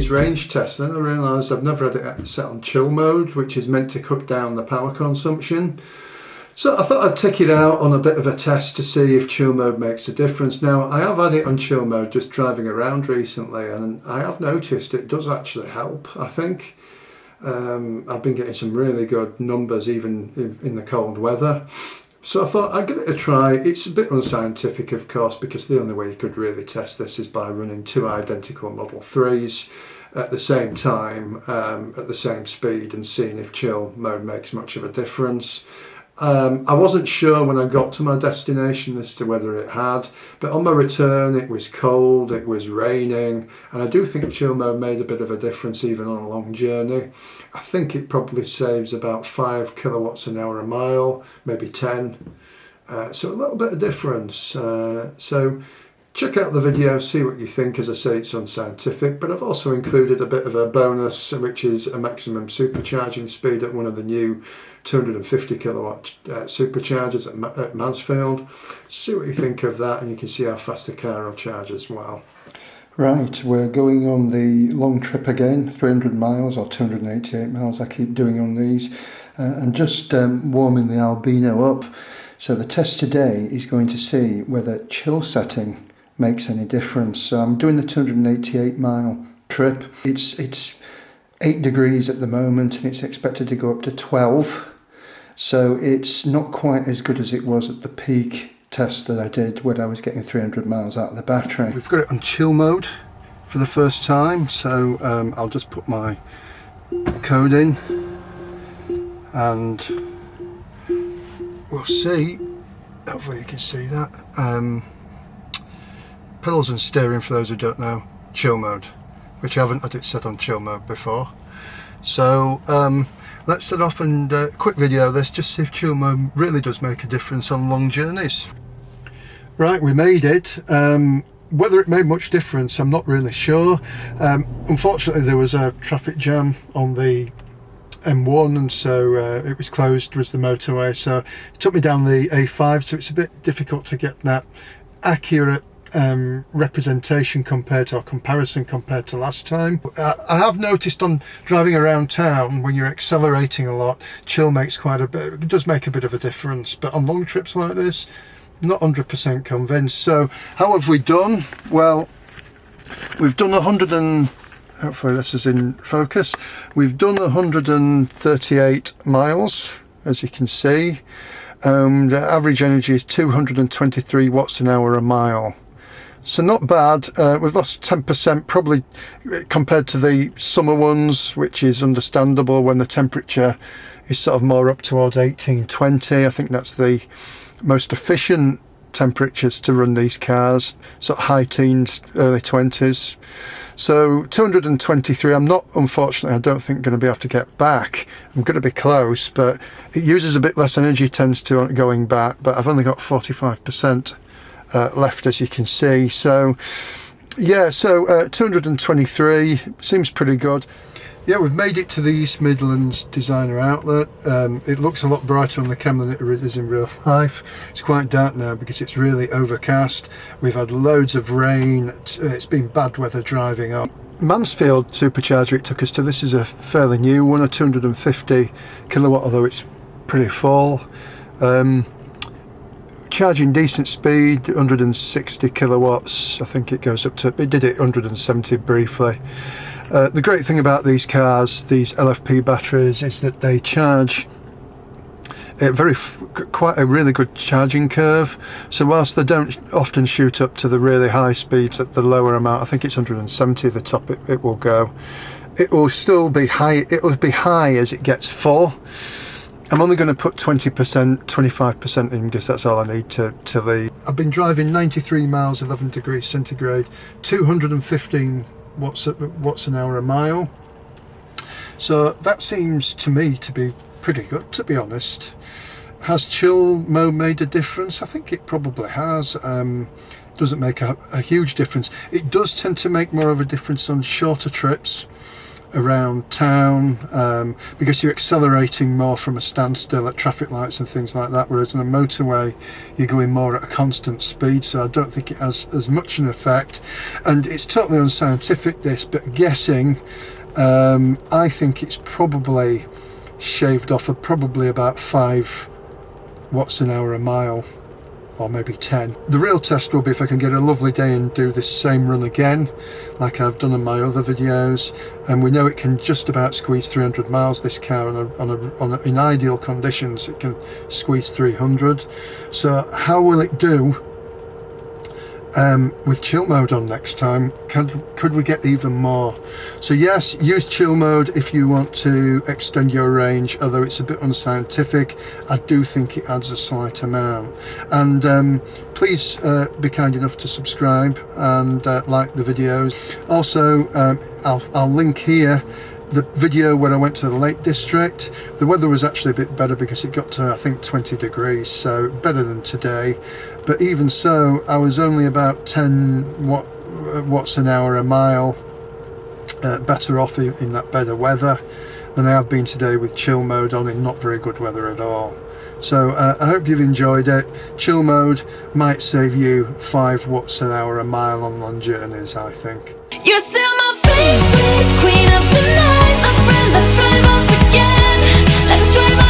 these range tests, then I realised I've never had it set on chill mode, which is meant to cut down the power consumption. So I thought I'd take it out on a bit of a test to see if chill mode makes a difference. Now, I have had it on chill mode just driving around recently, and I have noticed it does actually help, I think. I've been getting some really good numbers even in the cold weather. So I thought I'd give it a try. It's a bit unscientific, of course, because the only way you could really test this is by running two identical Model 3s at the same time, at the same speed, and seeing if chill mode makes much of a difference. I wasn't sure when I got to my destination as to whether it had, but on my return it was cold, it was raining, and I do think chill mode made a bit of a difference even on a long journey. I think it probably saves about 5 kilowatts an hour a mile, maybe 10, so a little bit of difference. So check out the video, see what you think. As I say, it's unscientific, but I've also included a bit of a bonus, which is a maximum supercharging speed at one of the new 250 kilowatt superchargers at Mansfield. See what you think of that, and you can see how fast the car will charge as well. Right, we're going on the long trip again, 300 miles or 288 miles I keep doing on these. I'm just warming the Albino up. So the test today is going to see whether chill setting makes any difference. So I'm doing the 288 mile trip. It's 8 degrees at the moment, and it's expected to go up to 12. So it's not quite as good as it was at the peak test that I did when I was getting 300 miles out of the battery. We've got it on chill mode for the first time, so I'll just put my code in and we'll see. Hopefully you can see that. Pedals and steering, for those who don't know, chill mode, which I haven't had it set on chill mode before. So let's set off and quick video this, just see if chill mode really does make a difference on long journeys. Right, we made it. Whether it made much difference, I'm not really sure. Unfortunately, there was a traffic jam on the M1, and so it was closed, was the motorway, so it took me down the A5, so it's a bit difficult to get that accurate representation comparison compared to last time. I have noticed on driving around town, when you're accelerating a lot, chill makes quite a bit, it does make a bit of a difference, but on long trips like this, not 100% convinced. So how have we done? Well, we've done 100 and hopefully this is in focus. We've done 138 miles, as you can see. The average energy is 223 watts an hour a mile. So not bad. We've lost 10% probably compared to the summer ones, which is understandable when the temperature is sort of more up towards 18, 20. I think that's the most efficient temperatures to run these cars, sort of high teens, early 20s. So 223, I'm not, unfortunately, I don't think going to be able to get back. I'm going to be close, but it uses a bit less energy, tends to, going back, but I've only got 45% left, as you can see. So yeah, so 223 seems pretty good. Yeah, we've made it to the East Midlands designer outlet. It looks a lot brighter on the camera than it is in real life. It's quite dark now because it's really overcast. We've had loads of rain. It's been bad weather driving up. Mansfield supercharger it took us to, this is a fairly new one, a 250 kilowatt, although it's pretty full. Charging decent speed, 160 kilowatts. I think it goes up to, it did it 170 briefly. The great thing about these cars, these LFP batteries, is that they charge quite a really good charging curve. So whilst they don't often shoot up to the really high speeds at the lower amount, I think it's 170 the top it will go. It will still be high. It will be high as it gets full. I'm only going to put 20%, 25% in because that's all I need to leave. I've been driving 93 miles, 11 degrees centigrade, 215 watts an hour a mile. So that seems to me to be pretty good, to be honest. Has chill mode made a difference? I think it probably has. Doesn't make a huge difference. It does tend to make more of a difference on shorter trips. around town, because you're accelerating more from a standstill at traffic lights and things like that, whereas on a motorway you're going more at a constant speed, so I don't think it has as much an effect. And it's totally unscientific this, but guessing, I think it's probably shaved off of probably about 5 watts an hour a mile, or maybe 10. The real test will be if I can get a lovely day and do this same run again like I've done in my other videos, and we know it can just about squeeze 300 miles, this car, in ideal conditions it can squeeze 300. So how will it do with chill mode on next time? Could we get even more? So yes, use chill mode if you want to extend your range, although it's a bit unscientific. I do think it adds a slight amount. And please be kind enough to subscribe and like the videos. Also, I'll link here the video where I went to the Lake District. The weather was actually a bit better because it got to, I think, 20 degrees, so better than today. But even so, I was only about 10 watts an hour a mile better off in that better weather than I have been today with chill mode on in not very good weather at all. So I hope you've enjoyed it. Chill mode might save you 5 watts an hour a mile on long journeys, I think. You're still my favorite queen of the night, my friend. Let's drive off again. Let's drive off.